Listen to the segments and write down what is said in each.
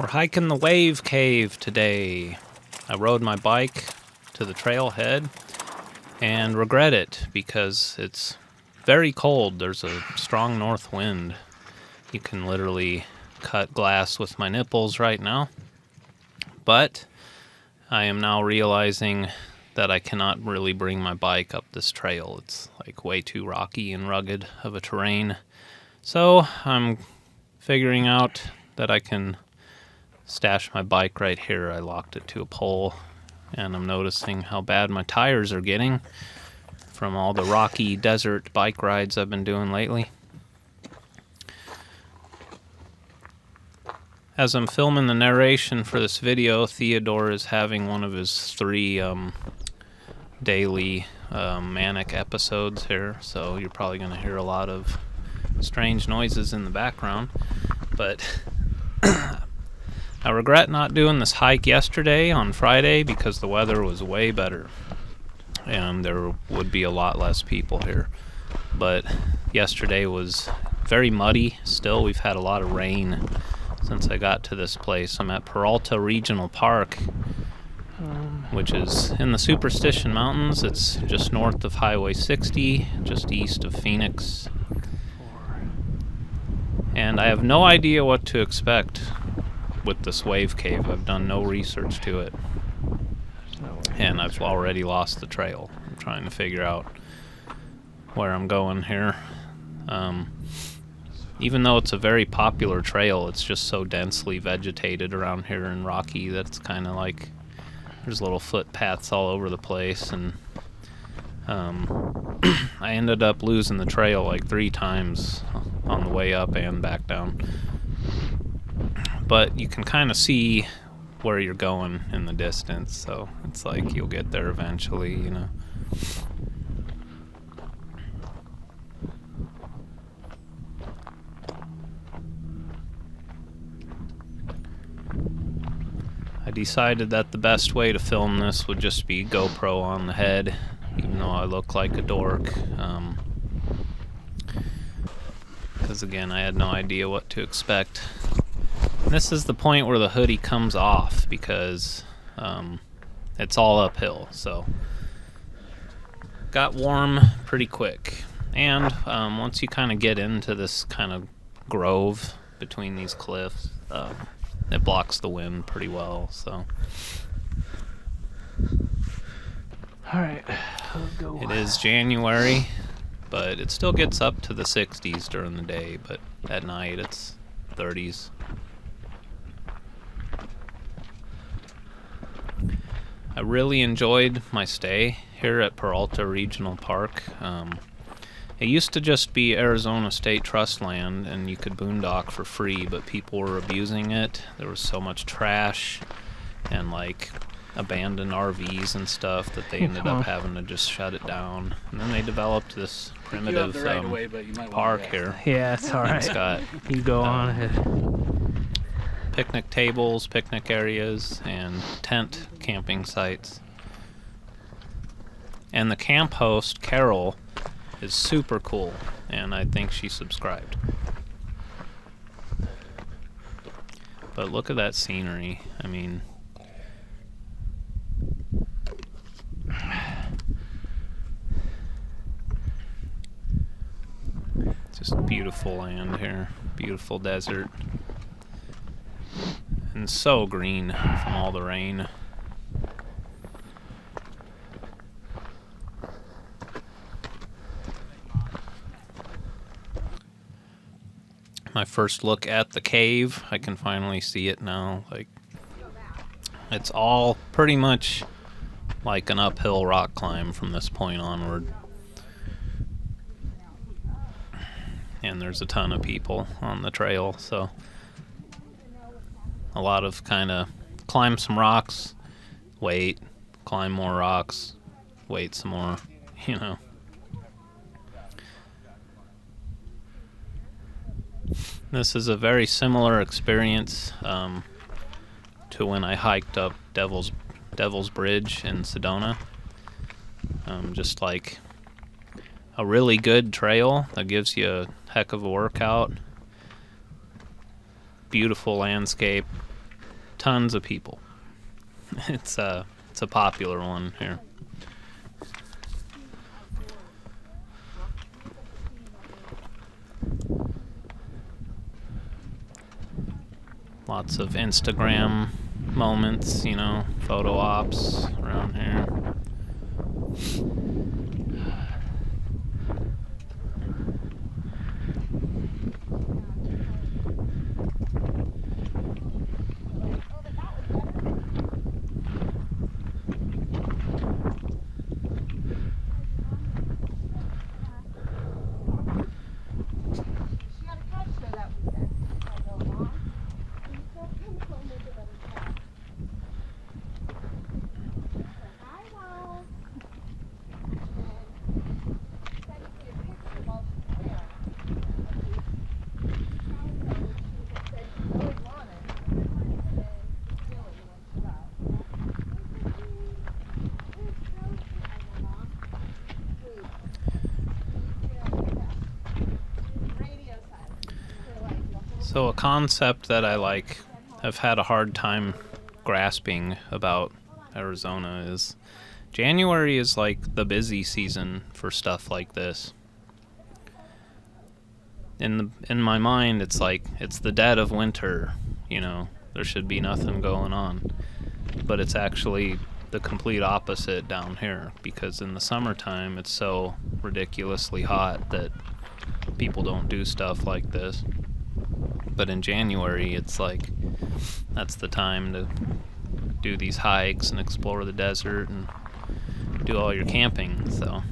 We're hiking the Wave Cave today. I rode my bike to the trailhead and regret it because it's very cold. There's a strong north wind. You can literally cut glass with my nipples right now. But I am now realizing that I cannot really bring my bike up this trail. It's like way too rocky and rugged of a terrain. So I'm figuring out that I can stash my bike right here. I locked it to a pole, and I'm noticing how bad my tires are getting from all the rocky desert bike rides I've been doing lately. As I'm filming the narration for this video, Theodore is having one of his 3 daily manic episodes here, so you're probably going to hear a lot of strange noises in the background. But I regret not doing this hike yesterday on Friday because the weather was way better and there would be a lot less people here. But yesterday was very muddy still. We've had a lot of rain since I got to this place. I'm at Paralta Regional Park, which is in the Superstition Mountains. It's just north of Highway 60, just east of Phoenix. And I have no idea what to expect with this wave cave. I've done no research to it. And I've already lost the trail. I'm trying to figure out where I'm going here. Even though it's a very popular trail, it's just so densely vegetated around here and rocky that it's kind of like there's little footpaths all over the place. And I ended up losing the trail like 3 times on the way up and back down. But you can kind of see where you're going in the distance, so it's like you'll get there eventually, you know. I decided that the best way to film this would just be GoPro on the head, even though I look like a dork. Because again, I had no idea what to expect. And this is the point where the hoodie comes off because it's all uphill. So got warm pretty quick. And once you kind of get into this kind of grove between these cliffs, it blocks the wind pretty well. So all right, let's go. It is January, but it still gets up to the 60s during the day, but at night it's 30s. I really enjoyed my stay here at Paralta Regional Park. It used to just be Arizona State Trust land, and you could boondock for free, but people were abusing it. There was so much trash and like abandoned RVs and stuff that they ended up having to just shut it down. And then they developed this primitive park here. Yeah, it's all right. It's got you go on ahead. Picnic tables, picnic areas, and tent camping sites. And the camp host, Carol, is super cool, and I think she subscribed. But look at that scenery. I mean, just beautiful land here, beautiful desert, and so green from all the rain. My first look at the cave, I can finally see it now. Like, it's all pretty much like an uphill rock climb from this point onward. And there's a ton of people on the trail, so a lot of kind of climb some rocks, wait, climb more rocks, wait some more, you know. This is a very similar experience to when I hiked up Devil's Bridge in Sedona. Just like a really good trail that gives you a heck of a workout. Beautiful landscape, Tons of people. It's a popular one here. Lots of Instagram moments, you know, photo ops around here. So a concept that I've had a hard time grasping about Arizona is January is like the busy season for stuff like this. In my mind, it's like it's the dead of winter, you know, there should be nothing going on. But it's actually the complete opposite down here, because in the summertime it's so ridiculously hot that people don't do stuff like this. But in January, it's like that's the time to do these hikes and explore the desert and do all your camping. So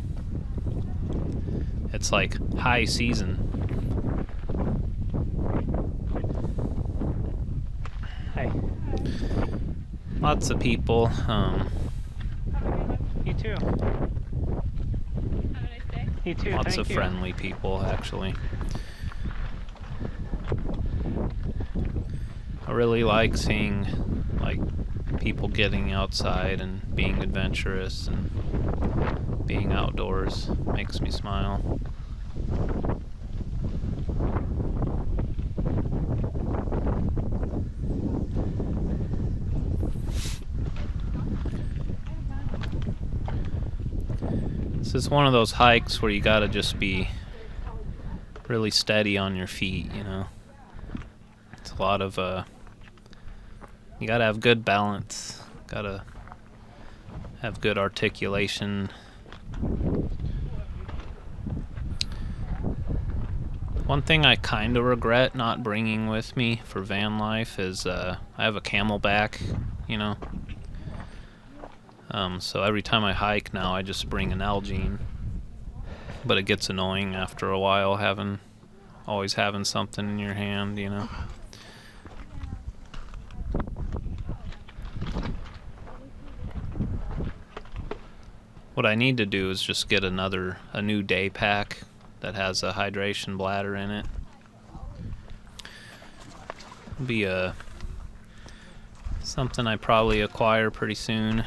it's like high season. Hey. Lots of people. You too. Have a nice day. You too. Lots Thank of you. friendly people, actually. I really like seeing like people getting outside and being adventurous and being outdoors. Makes me smile. This is one of those hikes where you gotta just be really steady on your feet, you know. It's a lot of you gotta have good balance, gotta have good articulation. One thing I kind of regret not bringing with me for van life is I have a camelback, you know. So every time I hike now, I just bring an Algene. But it gets annoying after a while always having something in your hand, you know. What I need to do is just get a new day pack that has a hydration bladder in it. Be something I probably acquire pretty soon.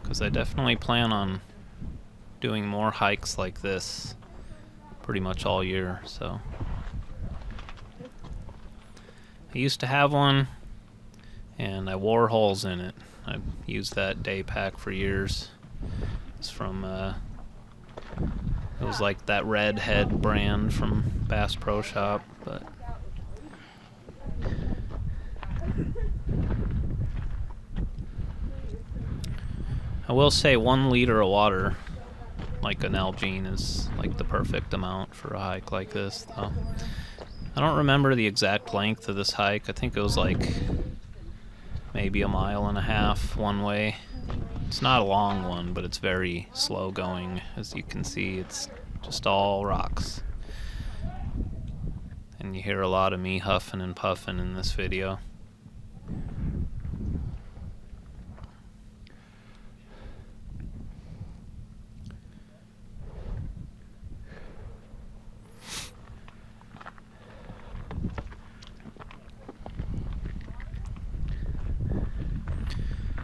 Because I definitely plan on doing more hikes like this pretty much all year, so. I used to have one, and I wore holes in it. I've used that day pack for years. It's from, it was like that Redhead brand from Bass Pro Shop, but I will say 1 liter of water, like an Algene, is like the perfect amount for a hike like this, though. I don't remember the exact length of this hike. I think it was like maybe 1.5 miles one way. It's not a long one, but it's very slow going. As you can see, it's just all rocks. And you hear a lot of me huffing and puffing in this video.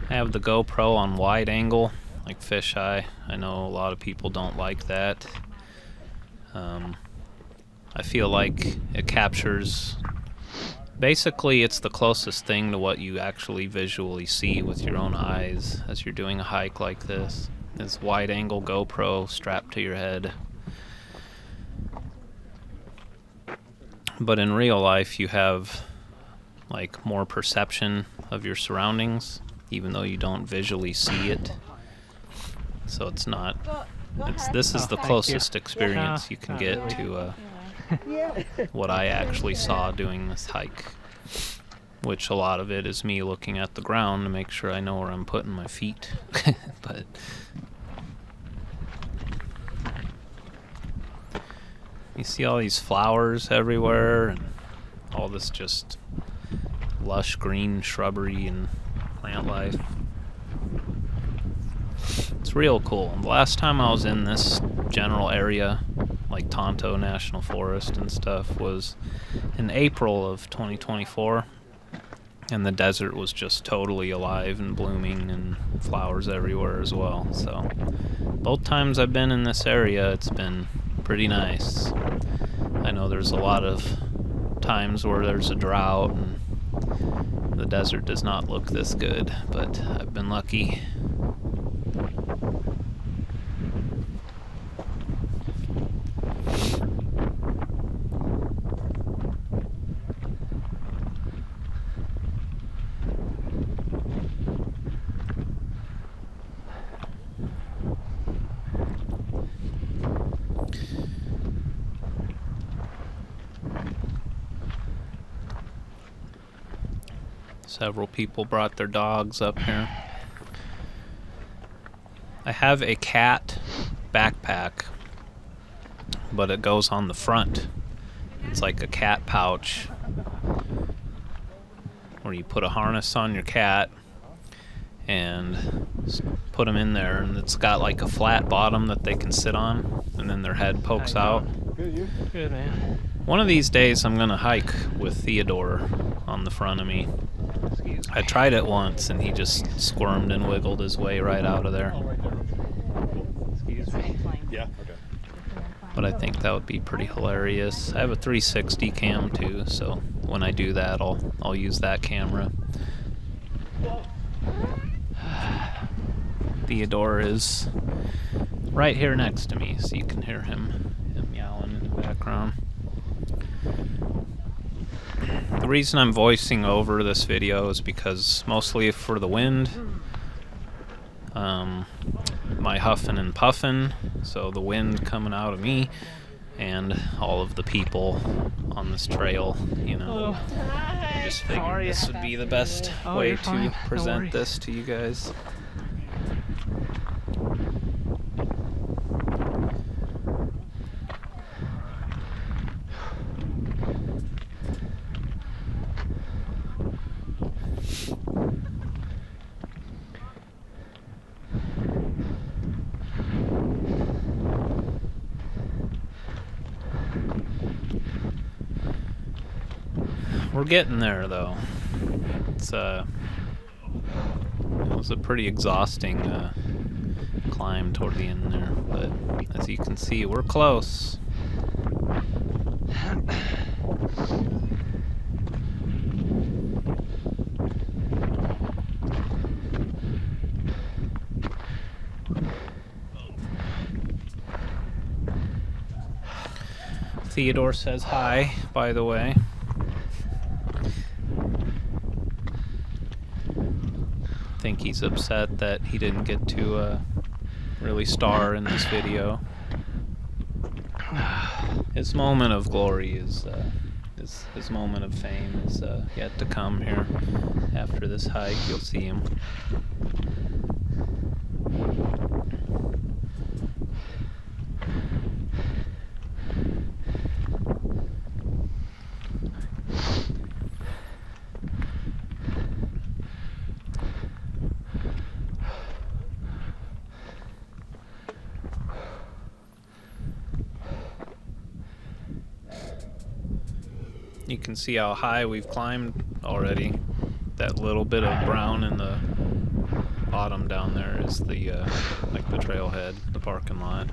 I have the GoPro on wide angle, like fisheye. I know a lot of people don't like that. I feel like it captures Basically, it's the closest thing to what you actually visually see with your own eyes as you're doing a hike like this. This wide-angle GoPro strapped to your head. But in real life, you have like more perception of your surroundings, even though you don't visually see it. So it's not. This is the closest experience you can get to what I actually saw doing this hike, which a lot of it is me looking at the ground to make sure I know where I'm putting my feet. But you see all these flowers everywhere and all this just lush green shrubbery and plant life. It's real cool. The last time I was in this general area, like Tonto National Forest and stuff, was in April of 2024, and the desert was just totally alive and blooming and flowers everywhere as well. So both times I've been in this area, it's been pretty nice. I know there's a lot of times where there's a drought and the desert does not look this good, but I've been lucky. Several people brought their dogs up here. I have a cat backpack, but it goes on the front. It's like a cat pouch where you put a harness on your cat and put them in there, and it's got like a flat bottom that they can sit on, and then their head pokes out. Good, man. One of these days I'm gonna hike with Theodore on the front of me. I tried it once and he just squirmed and wiggled his way right out of there. Excuse me. Yeah, okay. But I think that would be pretty hilarious. I have a 360 cam too, so when I do that, I'll use that camera. Theodore is right here next to me, so you can hear him meowing in the background. The reason I'm voicing over this video is because mostly for the wind, my huffing and puffing, so the wind coming out of me, and all of the people on this trail, you know. I just figured this would be the best way to present this to you guys. We're getting there, though. It was a pretty exhausting climb toward the end there, but as you can see, we're close. Theodore says hi, by the way. I think he's upset that he didn't get to really star in this video. His moment of glory is his moment of fame is yet to come here. After this hike, you'll see him. You can see how high we've climbed already. That little bit of brown in the bottom down there is the like the trailhead, the parking lot.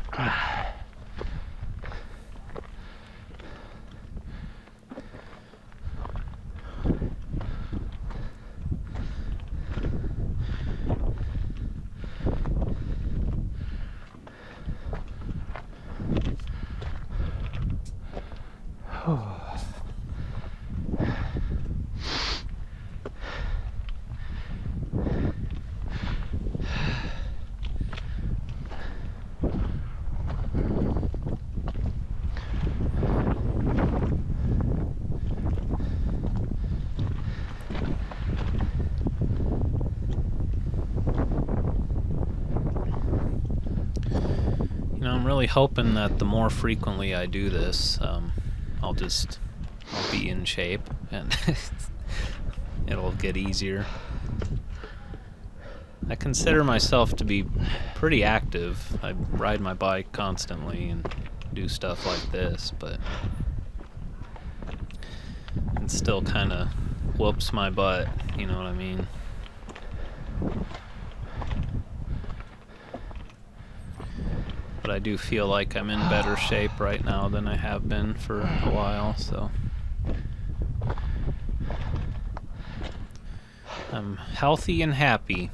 I'm really hoping that the more frequently I do this, I'll be in shape and it'll get easier. I consider myself to be pretty active. I ride my bike constantly and do stuff like this, but it still kind of whoops my butt, you know what I mean? But I do feel like I'm in better shape right now than I have been for a while, so I'm healthy and happy.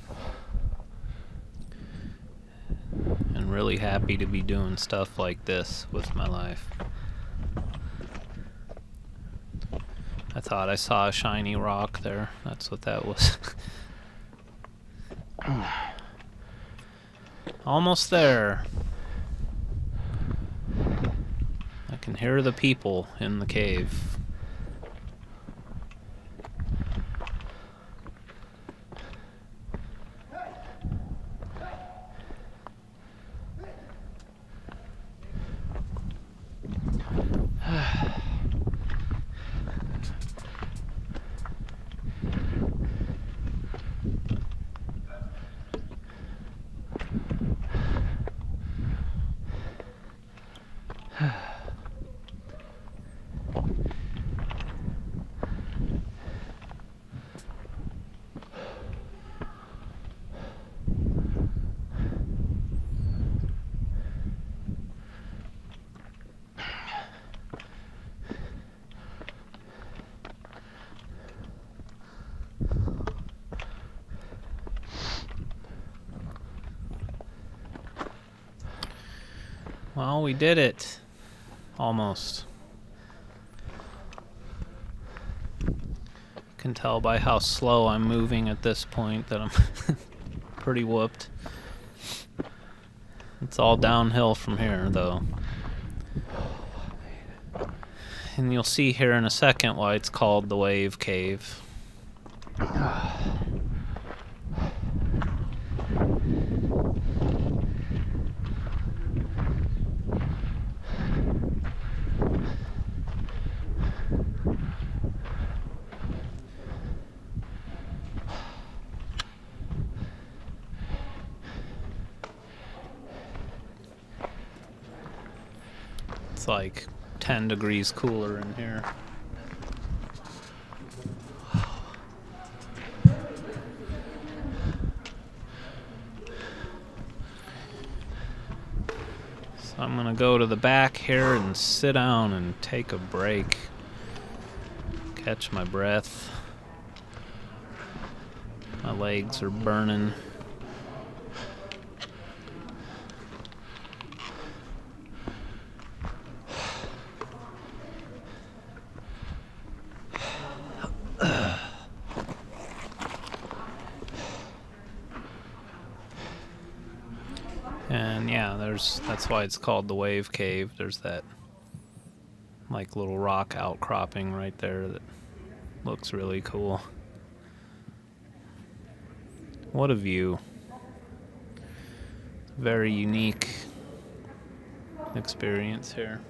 And really happy to be doing stuff like this with my life. I thought I saw a shiny rock there. That's what that was. Almost there. I can hear the people in the cave. Well, we did it. Almost. Can tell by how slow I'm moving at this point that I'm pretty whooped. It's all downhill from here, though. And you'll see here in a second why it's called the Wave Cave. It's like 10 degrees cooler in here. So I'm gonna go to the back here and sit down and take a break. Catch my breath. My legs are burning. And yeah, that's why it's called the Wave Cave. There's that like little rock outcropping right there that looks really cool. What a view. Very unique experience here.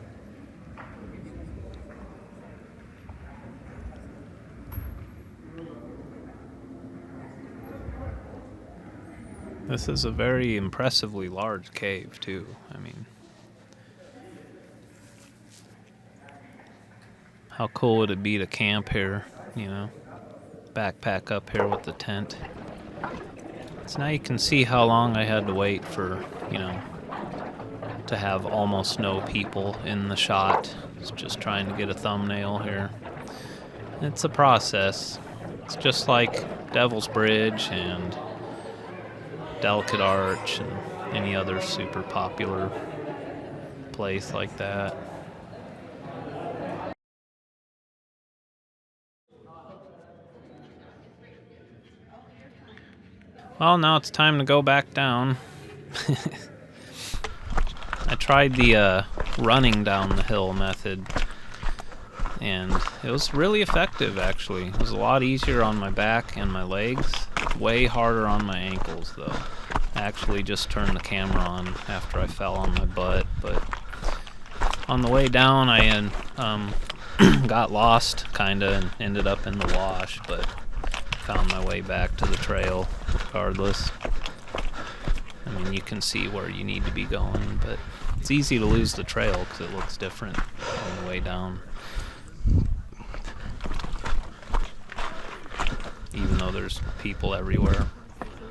This is a very impressively large cave, too. I mean, how cool would it be to camp here, you know? Backpack up here with the tent. So now you can see how long I had to wait for, you know, to have almost no people in the shot. It's just trying to get a thumbnail here. It's a process. It's just like Devil's Bridge and Delicate Arch and any other super popular place like that. Well, now it's time to go back down. I tried the running down the hill method, and it was really effective, actually. It was a lot easier on my back and my legs, way harder on my ankles, though. actually just turned the camera on after I fell on my butt, but on the way down I had, got lost kinda and ended up in the wash, but found my way back to the trail regardless. I mean, you can see where you need to be going, but it's easy to lose the trail because it looks different on the way down. Even though there's people everywhere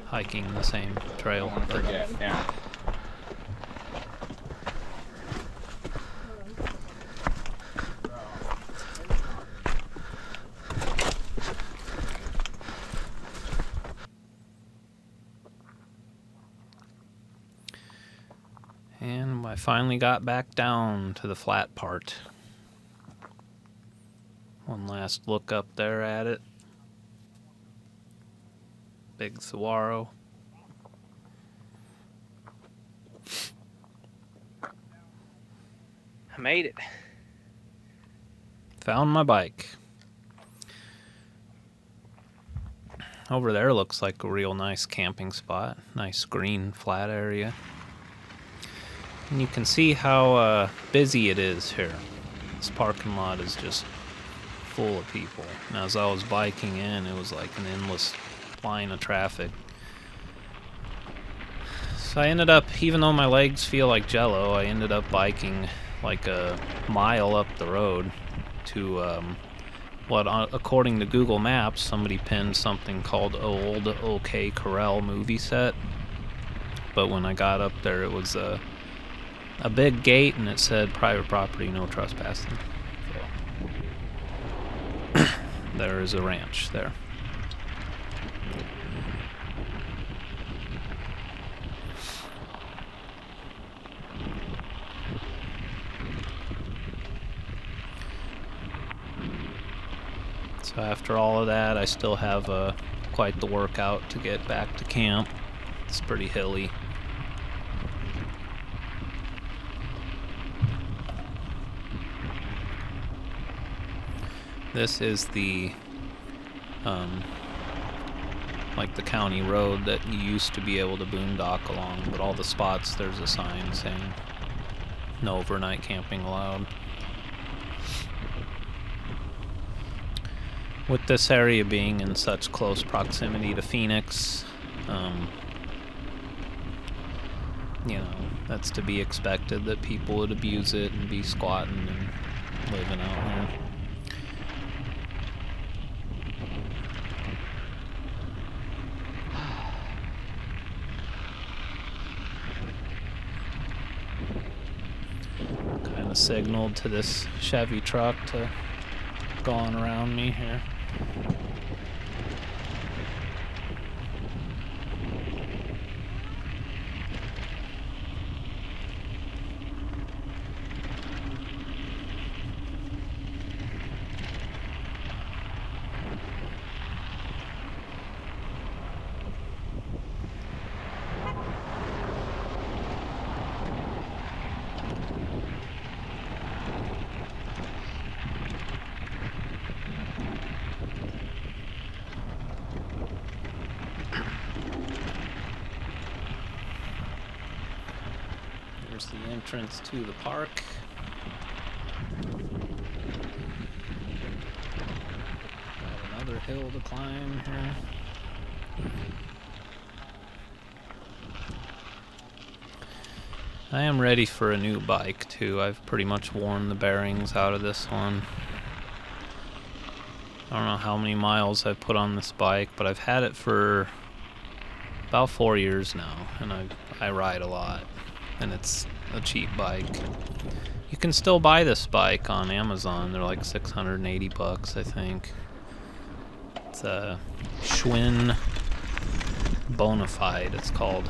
hiking the same trail. I forget, yeah. And I finally got back down to the flat part. One last look up there at it. Big saguaro. I made it. Found my bike. Over there looks like a real nice camping spot. Nice green flat area. And you can see how busy it is here. This parking lot is just full of people. And as I was biking in, it was like an endless line of traffic. So I ended up, even though my legs feel like jello, I ended up biking like a mile up the road to what, according to Google Maps, somebody pinned something called Old OK Corral movie set. But when I got up there, it was a big gate and it said private property, no trespassing. So there is a ranch there. So after all of that, I still have quite the workout to get back to camp. It's pretty hilly. This is the like the county road that you used to be able to boondock along, but all the spots there's a sign saying no overnight camping allowed. With this area being in such close proximity to Phoenix, you know, that's to be expected that people would abuse it and be squatting and living out here. Kind of signaled to this Chevy truck to go on around me here. There's the entrance to the park. Got another hill to climb here. I am ready for a new bike too. I've pretty much worn the bearings out of this one. I don't know how many miles I've put on this bike, but I've had it for about 4 years now, and I ride a lot. And it's a cheap bike. You can still buy this bike on Amazon. They're like $680, I think. It's a Schwinn Bonafide, it's called.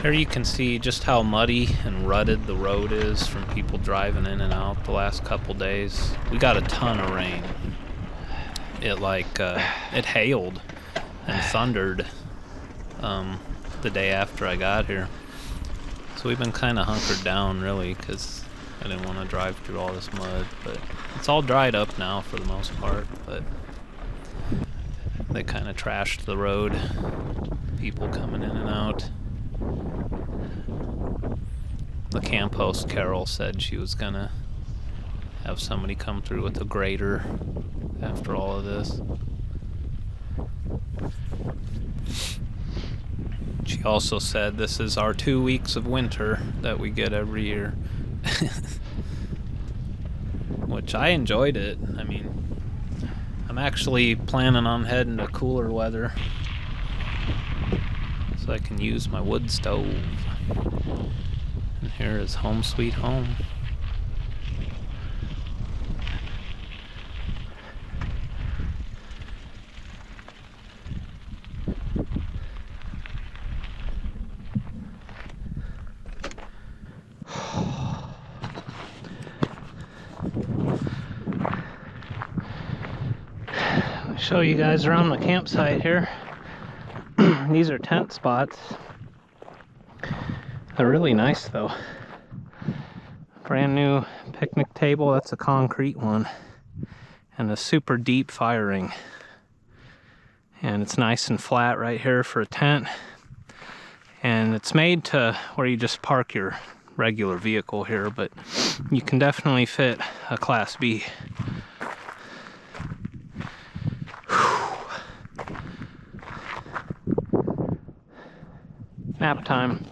Here you can see just how muddy and rutted the road is from people driving in and out the last couple days. We got a ton of rain. It hailed and thundered the day after I got here. So we've been kind of hunkered down, really, because I didn't want to drive through all this mud. But it's all dried up now for the most part, but they kind of trashed the road. people coming in and out. The camp host, Carol, said she was gonna have somebody come through with a grater after all of this. She also said this is our 2 weeks of winter that we get every year. Which I enjoyed it. I mean, I'm actually planning on heading to cooler weather so I can use my wood stove. And here is home sweet home. Show you guys around the campsite here. These are tent spots. They're really nice though. Brand new picnic table, that's a concrete one. And a super deep fire ring. And it's nice and flat right here for a tent. And it's made to where you just park your regular vehicle here, but you can definitely fit a Class B. Nap time.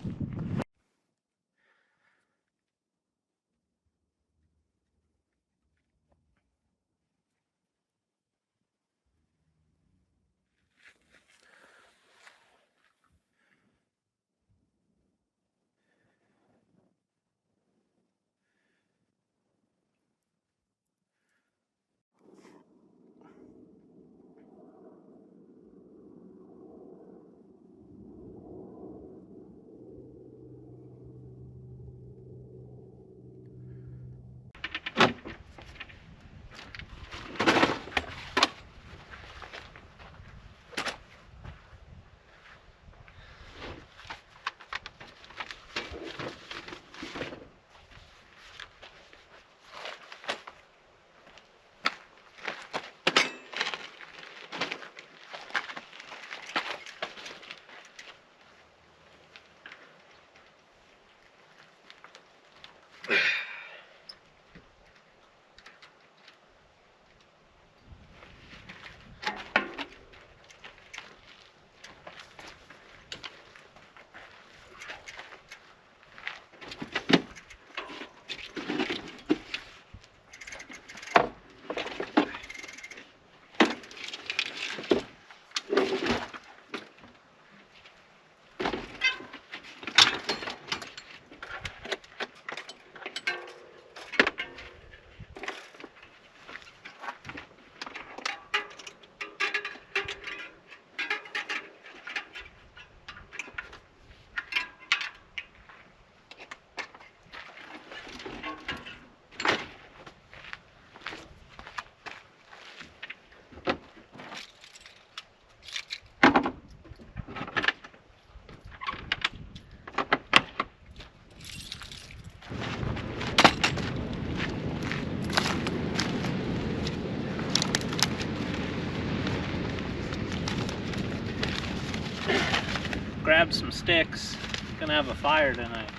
Grab some sticks. Gonna have a fire tonight.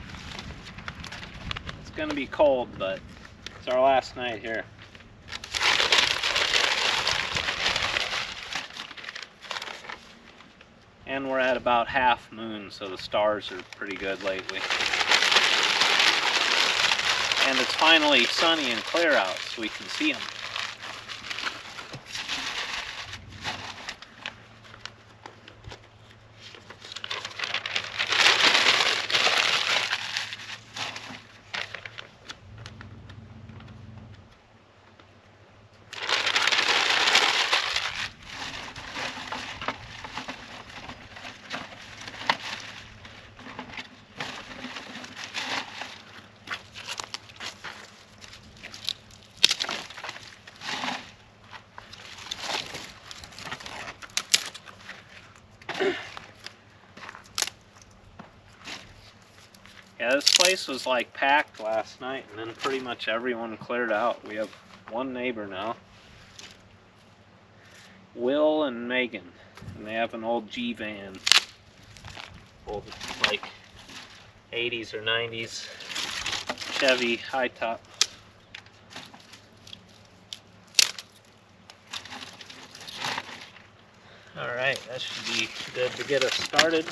It's gonna be cold, but it's our last night here. And we're at about half moon, so the stars are pretty good lately. And it's finally sunny and clear out, so we can see them. Yeah, this place was like packed last night, and then pretty much everyone cleared out. We have one neighbor now, Will and Megan, and they have an old G van. old, like 80s or 90s Chevy high top. Alright, that should be good to get us started.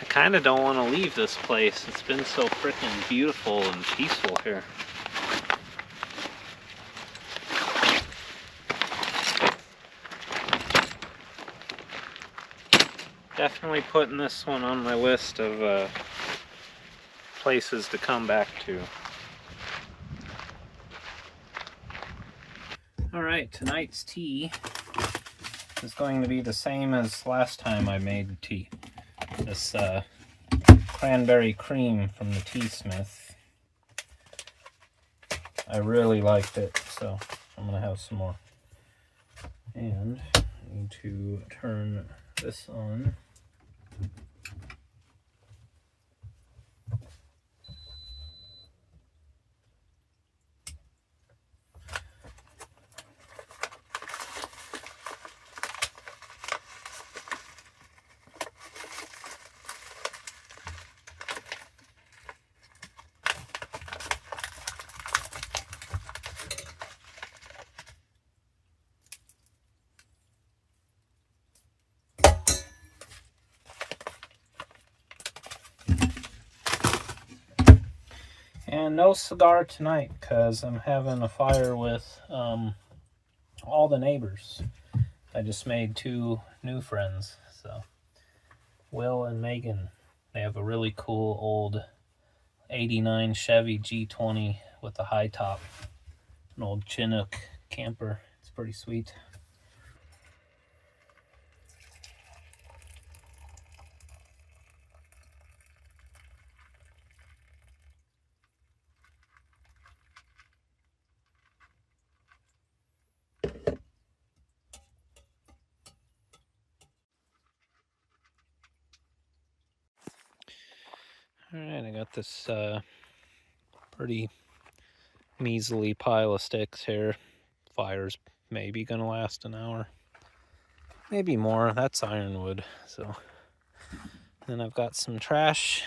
I kind of don't want to leave this place. It's been so freaking beautiful and peaceful here. Definitely putting this one on my list of places to come back to. Alright, tonight's tea is going to be the same as last time I made tea. This cranberry cream from the Tea Smith. I really liked it, so I'm going to have some more. And I need to turn this on. And no cigar tonight because I'm having a fire with all the neighbors. I just made 2 new friends. So Will and Megan, they have a really cool old 89 Chevy G20 with a high top. An old Chinook camper. It's pretty sweet. Alright, I got this pretty measly pile of sticks here. Fire's maybe gonna last an hour. Maybe more. That's ironwood. So then I've got some trash.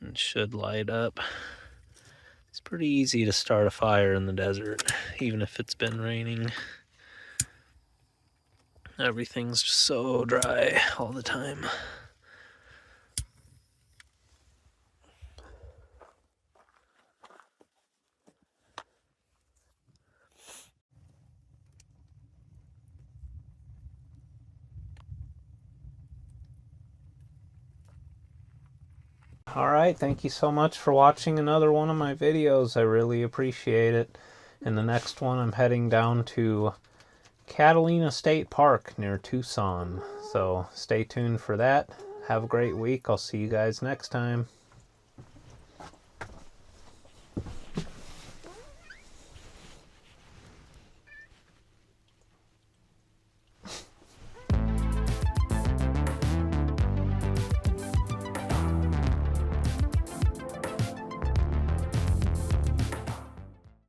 It should light up. It's pretty easy to start a fire in the desert, even if it's been raining. Everything's just so dry all the time. Alright, thank you so much for watching another one of my videos. I really appreciate it. In the next one, I'm heading down to Catalina State Park near Tucson. So stay tuned for that. Have a great week. I'll see you guys next time.